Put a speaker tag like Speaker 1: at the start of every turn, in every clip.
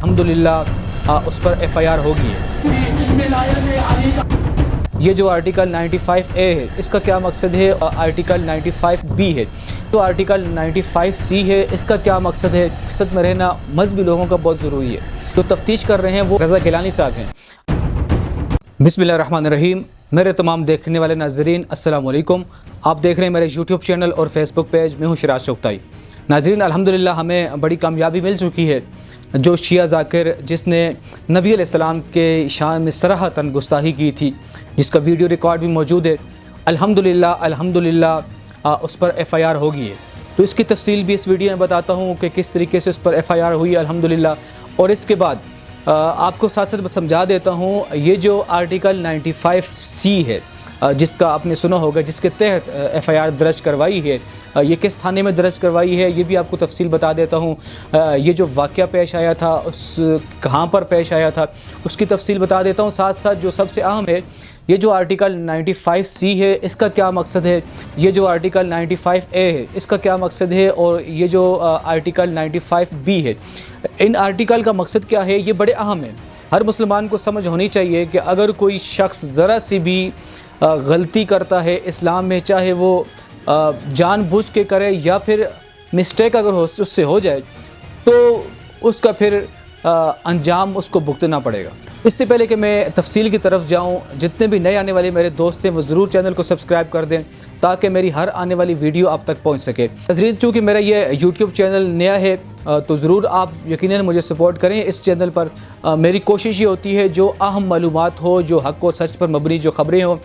Speaker 1: الحمدللہ اس پر FIR ہوگی ہے۔ یہ جو آرٹیکل 95A ہے اس کا کیا مقصد ہے، آرٹیکل 95B ہے، جو آرٹیکل 95C ہے اس کا کیا مقصد ہے۔ مقصد میں رہنا مذہبی لوگوں کا بہت ضروری ہے۔ جو تفتیش کر رہے ہیں وہ رضا گیلانی صاحب ہیں۔ بسم اللہ الرحمن الرحیم۔ میرے تمام دیکھنے والے ناظرین السلام علیکم۔ آپ دیکھ رہے ہیں میرے YouTube چینل اور فیس بک پیج، میں ہوں شراز چوغتائی۔ ناظرین الحمدللہ ہمیں بڑی کامیابی مل چکی ہے۔ جو شیعہ ذاکر جس نے نبی علیہ السلام کے شان میں صراحتاً گستاخی کی تھی، جس کا ویڈیو ریکارڈ بھی موجود ہے، الحمدللہ اس پر FIR ہوگی ہے۔ تو اس کی تفصیل بھی اس ویڈیو میں بتاتا ہوں کہ کس طریقے سے اس پر FIR ہوئی الحمدللہ، اور اس کے بعد آپ کو ساتھ ساتھ سمجھا دیتا ہوں یہ جو آرٹیکل 95C ہے جس کا آپ نے سنا ہوگا، جس کے تحت FIR درج کروائی ہے، یہ کس تھانے میں درج کروائی ہے یہ بھی آپ کو تفصیل بتا دیتا ہوں۔ یہ جو واقعہ پیش آیا تھا اس کہاں پر پیش آیا تھا اس کی تفصیل بتا دیتا ہوں۔ ساتھ ساتھ جو سب سے اہم ہے، یہ جو آرٹیکل 95C ہے اس کا کیا مقصد ہے، یہ جو آرٹیکل 95A ہے اس کا کیا مقصد ہے، اور یہ جو آرٹیکل 95B ہے، ان آرٹیکل کا مقصد کیا ہے، یہ بڑے اہم ہیں۔ ہر مسلمان کو سمجھ ہونی چاہیے کہ اگر کوئی شخص ذرا سی بھی غلطی کرتا ہے اسلام میں، چاہے وہ جان بوجھ کے کرے یا پھر مسٹیک اگر اس سے ہو جائے، تو اس کا پھر انجام اس کو بھگتنا پڑے گا۔ اس سے پہلے کہ میں تفصیل کی طرف جاؤں، جتنے بھی نئے آنے والے میرے دوست ہیں وہ ضرور چینل کو سبسکرائب کر دیں تاکہ میری ہر آنے والی ویڈیو آپ تک پہنچ سکے۔ ناظرین چونکہ میرا یہ YouTube چینل نیا ہے تو ضرور آپ یقیناً مجھے سپورٹ کریں۔ اس چینل پر میری کوشش یہ ہوتی ہے جو اہم معلومات ہو، جو حق اور سچ پر مبنی جو خبریں ہوں۔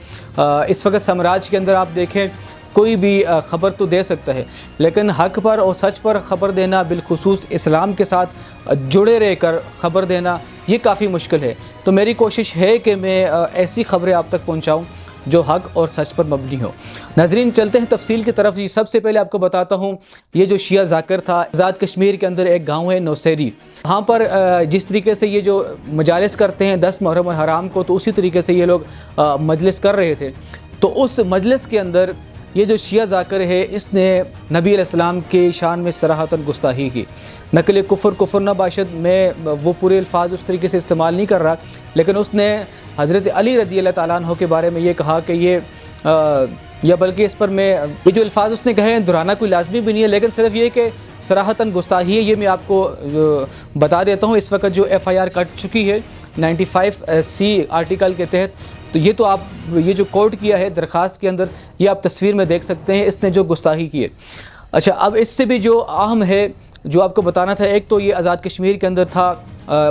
Speaker 1: اس وقت سامراج کے اندر آپ دیکھیں کوئی بھی خبر تو دے سکتا ہے، لیکن حق پر اور سچ پر خبر دینا، بالخصوص اسلام کے ساتھ جڑے رہ کر خبر دینا، یہ کافی مشکل ہے۔ تو میری کوشش ہے کہ میں ایسی خبریں آپ تک پہنچاؤں جو حق اور سچ پر مبنی ہو۔ ناظرین چلتے ہیں تفصیل کی طرف۔ سب سے پہلے آپ کو بتاتا ہوں یہ جو شیعہ ذاکر تھا، آزاد کشمیر کے اندر ایک گاؤں ہے نوسیری، وہاں پر جس طریقے سے یہ جو مجالس کرتے ہیں 10 محرم الحرام کو، تو اسی طریقے سے یہ لوگ مجلس کر رہے تھے۔ تو اس مجلس کے اندر یہ جو شیعہ ذاکر ہے اس نے نبی علیہ السلام کے شان میں صراحتاً گستاخی کی۔ نقل کفر نہ باشد، میں وہ پورے الفاظ اس طریقے سے استعمال نہیں کر رہا، لیکن اس نے حضرت علی رضی اللہ تعالیٰ عنہ کے بارے میں یہ کہا کہ یا بلکہ اس پر میں یہ جو الفاظ اس نے کہے ہیں دہرانا کوئی لازمی بھی نہیں ہے، لیکن صرف یہ کہ صراحتاً گستاخی ہے، یہ میں آپ کو بتا دیتا ہوں۔ اس وقت جو FIR کٹ چکی ہے 95C آرٹیکل کے تحت، تو یہ تو آپ یہ جو کوٹ کیا ہے درخواست کے اندر، یہ آپ تصویر میں دیکھ سکتے ہیں اس نے جو گستاخی کی ہے۔ اچھا، اب اس سے بھی جو اہم ہے جو آپ کو بتانا تھا، ایک تو یہ آزاد کشمیر کے اندر تھا،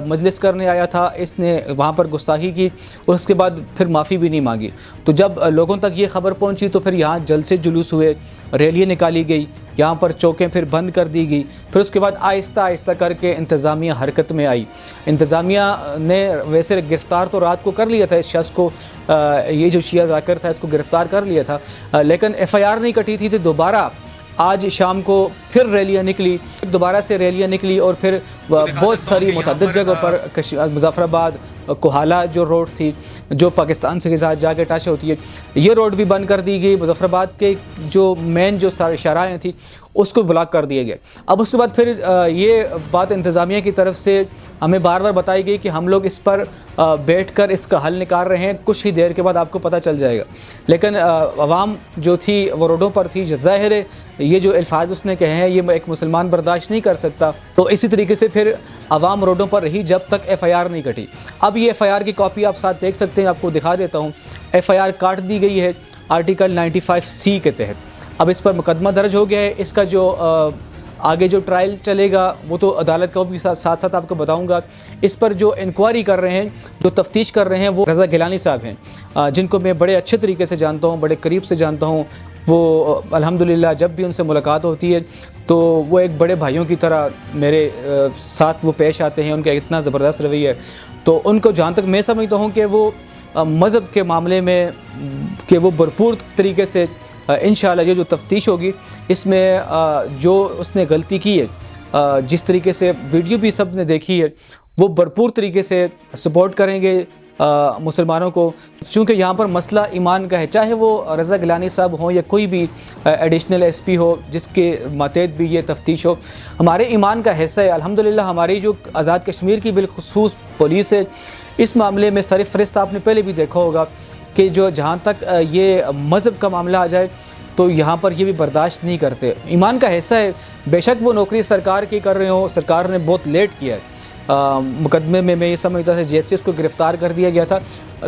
Speaker 1: مجلس کرنے آیا تھا، اس نے وہاں پر گستاخی کی اور اس کے بعد پھر معافی بھی نہیں مانگی۔ تو جب لوگوں تک یہ خبر پہنچی تو پھر یہاں جلسے جلوس ہوئے، ریلیاں نکالی گئی، یہاں پر چوکیں پھر بند کر دی گئی، پھر اس کے بعد آہستہ آہستہ کر کے انتظامیہ حرکت میں آئی۔ انتظامیہ نے ویسے گرفتار تو رات کو کر لیا تھا اس شخص کو، یہ جو شیعہ ذاکر تھا اس کو گرفتار کر لیا تھا، لیکن FIR نہیں کٹی تھی۔ تو دوبارہ آج شام کو پھر ریلیاں نکلی، دوبارہ سے ریلیاں نکلی، اور پھر بہت ساری متعدد جگہوں پر مظفر آباد، کوہالہ جو روڈ تھی جو پاکستان سے کے ساتھ جا کے ٹچ ہوتی ہے، یہ روڈ بھی بند کر دی گئی۔ مظفر آباد کے جو مین جو شاہراہیں تھیں اس کو بلاک کر دیے گئے۔ اب اس کے بعد پھر یہ بات انتظامیہ کی طرف سے ہمیں بار بار بتائی گئی کہ ہم لوگ اس پر بیٹھ کر اس کا حل نکال رہے ہیں، کچھ ہی دیر کے بعد آپ کو پتہ چل جائے گا۔ لیکن عوام جو تھی وہ روڈوں پر تھی۔ ظاہر ہے یہ جو الفاظ اس نے کہے ہیں یہ ایک مسلمان برداشت نہیں کر سکتا، تو اسی طریقے سے پھر عوام روڈوں پر رہی جب تک FIR نہیں کٹی۔ اب یہ FIR کی کاپی آپ ساتھ دیکھ سکتے ہیں، آپ کو دکھا دیتا ہوں۔ FIR کاٹ دی گئی ہے آرٹیکل 95C کے تحت۔ اب اس پر مقدمہ درج ہو گیا ہے۔ اس کا جو آگے جو ٹرائل چلے گا وہ تو عدالت کا بھی ساتھ ساتھ آپ کو بتاؤں گا۔ اس پر جو انکوائری کر رہے ہیں، جو تفتیش کر رہے ہیں، وہ رضا گیلانی صاحب ہیں، جن کو میں بڑے اچھے طریقے سے جانتا ہوں، بڑے قریب سے جانتا ہوں۔ وہ الحمدللہ جب بھی ان سے ملاقات ہوتی ہے تو وہ ایک بڑے بھائیوں کی طرح میرے ساتھ وہ پیش آتے ہیں، ان کا اتنا زبردست رویہ ہے۔ تو ان کو جہاں تک میں سمجھتا ہوں کہ وہ مذہب کے معاملے میں کہ وہ بھرپور طریقے سے انشاءاللہ یہ جو تفتیش ہوگی اس میں جو اس نے غلطی کی ہے، جس طریقے سے ویڈیو بھی سب نے دیکھی ہے، وہ بھرپور طریقے سے سپورٹ کریں گے، مسلمانوں کو، چونکہ یہاں پر مسئلہ ایمان کا ہے، چاہے وہ رضا گیلانی صاحب ہوں یا کوئی بھی ایڈیشنل ایس پی ہو جس کے ماتحت بھی یہ تفتیش ہو، ہمارے ایمان کا حصہ ہے۔ الحمدللہ ہماری جو آزاد کشمیر کی بالخصوص پولیس ہے، اس معاملے میں سرفہرست آپ نے پہلے بھی دیکھا ہوگا کہ جو جہاں تک یہ مذہب کا معاملہ آ جائے تو یہاں پر یہ بھی برداشت نہیں کرتے۔ ایمان کا حصہ ہے، بے شک وہ نوکری سرکار کی کر رہے ہوں، سرکار نے بہت لیٹ کیا ہے مقدمے میں یہ سمجھتا تھا جیسے اس کو گرفتار کر دیا گیا تھا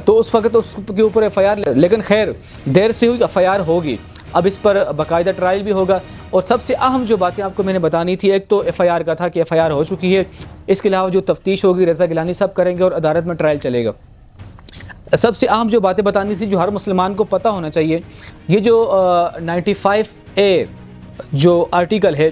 Speaker 1: تو اس وقت اس کے اوپر ایف آئی آر، لیکن خیر دیر سے ہوئی ایف آئی آر ہوگی، اب اس پر باقاعدہ ٹرائل بھی ہوگا۔ اور سب سے اہم جو باتیں آپ کو میں نے بتانی تھی، ایک تو ایف آئی آر کا تھا کہ ایف آئی آر ہو چکی ہے، اس کے علاوہ جو تفتیش ہوگی رضا گیلانی صاحب کریں گے اور عدالت میں ٹرائل چلے گا۔ سب سے اہم جو باتیں بتانی تھی جو ہر مسلمان کو پتہ ہونا چاہیے، یہ جو 95A جو آرٹیکل ہے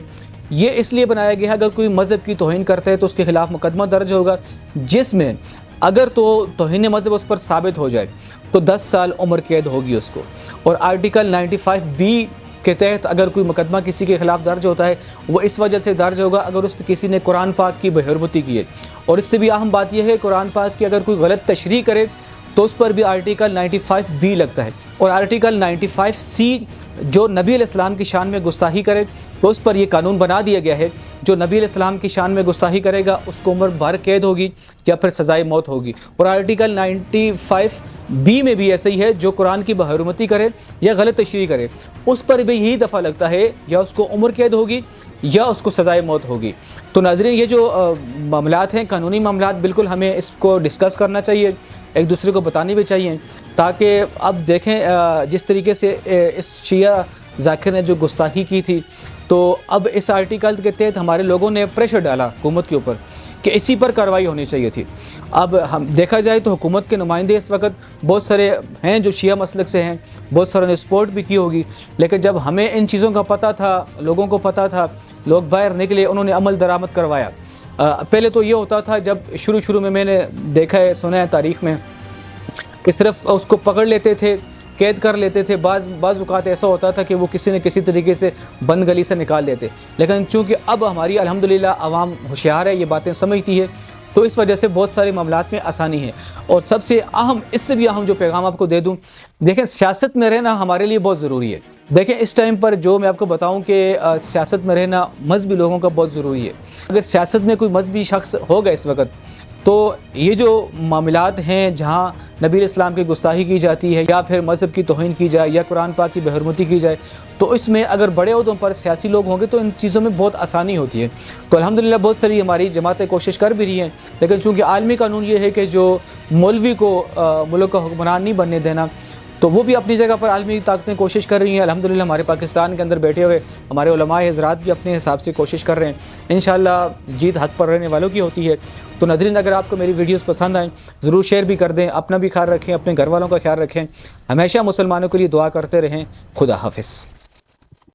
Speaker 1: یہ اس لیے بنایا گیا ہے اگر کوئی مذہب کی توہین کرتا ہے تو اس کے خلاف مقدمہ درج ہوگا، جس میں اگر تو توہین مذہب اس پر ثابت ہو جائے تو 10 سال عمر قید ہوگی اس کو، اور آرٹیکل 95B کے تحت اگر کوئی مقدمہ کسی کے خلاف درج ہوتا ہے وہ اس وجہ سے درج ہوگا اگر کسی نے قرآن پاک کی بےحرمتی کی ہے، اور اس سے بھی اہم بات یہ ہے قرآن پاک کی اگر کوئی غلط تشریح کرے تو اس پر بھی آرٹیکل 95B لگتا ہے، اور آرٹیکل 95C جو نبی علیہ السلام کی شان میں گستاخی کرے تو اس پر یہ قانون بنا دیا گیا ہے، جو نبی علیہ السلام کی شان میں گستاخی کرے گا اس کو عمر بھر قید ہوگی یا پھر سزائے موت ہوگی، اور آرٹیکل 95B میں بھی ایسا ہی ہے، جو قرآن کی بےحرمتی کرے یا غلط تشریح کرے اس پر بھی یہی دفعہ لگتا ہے، یا اس کو عمر قید ہوگی یا اس کو سزائے موت ہوگی۔ تو ناظرین یہ جو معاملات ہیں قانونی معاملات، بالکل ہمیں اس کو ڈسکس کرنا چاہیے، ایک دوسرے کو بتانے بھی چاہیے، تاکہ اب دیکھیں جس طریقے سے اس شیعہ ذاکر نے جو گستاخی کی تھی تو اب اس آرٹیکل کے تحت ہمارے لوگوں نے پریشر ڈالا حکومت کے اوپر کہ اسی پر کارروائی ہونی چاہیے تھی۔ اب ہم دیکھا جائے تو حکومت کے نمائندے اس وقت بہت سارے ہیں جو شیعہ مسلک سے ہیں، بہت ساروں نے سپورٹ بھی کی ہوگی، لیکن جب ہمیں ان چیزوں کا پتہ تھا، لوگوں کو پتہ تھا، لوگ باہر نکلے، انہوں نے عمل درآمد کروایا۔ پہلے تو یہ ہوتا تھا جب شروع میں نے دیکھا ہے، سنا ہے تاریخ میں کہ صرف اس کو پکڑ لیتے تھے، قید کر لیتے تھے، بعض اوقات ایسا ہوتا تھا کہ وہ کسی نہ کسی طریقے سے بند گلی سے نکال دیتے، لیکن چونکہ اب ہماری الحمدللہ عوام ہوشیار ہے، یہ باتیں سمجھتی ہے، تو اس وجہ سے بہت سارے معاملات میں آسانی ہے۔ اور سب سے اہم، اس سے بھی اہم جو پیغام آپ کو دے دوں، دیکھیں سیاست میں رہنا ہمارے لیے بہت ضروری ہے۔ دیکھیں اس ٹائم پر جو میں آپ کو بتاؤں کہ سیاست میں رہنا مذہبی لوگوں کا بہت ضروری ہے۔ اگر سیاست میں کوئی مذہبی شخص ہوگا اس وقت تو یہ جو معاملات ہیں جہاں نبی علیہ السلام کی گستاخی کی جاتی ہے یا پھر مذہب کی توہین کی جائے یا قرآن پاک کی بےحرمتی کی جائے، تو اس میں اگر بڑے عہدوں پر سیاسی لوگ ہوں گے تو ان چیزوں میں بہت آسانی ہوتی ہے۔ تو الحمدللہ بہت ساری ہماری جماعتیں کوشش کر بھی رہی ہیں، لیکن چونکہ عالمی قانون یہ ہے کہ جو مولوی کو ملک کا حکمران نہیں بننے دینا، تو وہ بھی اپنی جگہ پر عالمی طاقتیں کوشش کر رہی ہیں۔ الحمدللہ ہمارے پاکستان کے اندر بیٹھے ہوئے ہمارے علماء حضرات بھی اپنے حساب سے کوشش کر رہے ہیں، انشاءاللہ جیت حق پر رہنے والوں کی ہوتی ہے۔ تو ناظرین اگر آپ کو میری ویڈیوز پسند آئیں ضرور شیئر بھی کر دیں، اپنا بھی خیال رکھیں، اپنے گھر والوں کا خیال رکھیں، ہمیشہ مسلمانوں کے لیے دعا کرتے رہیں۔ خدا حافظ۔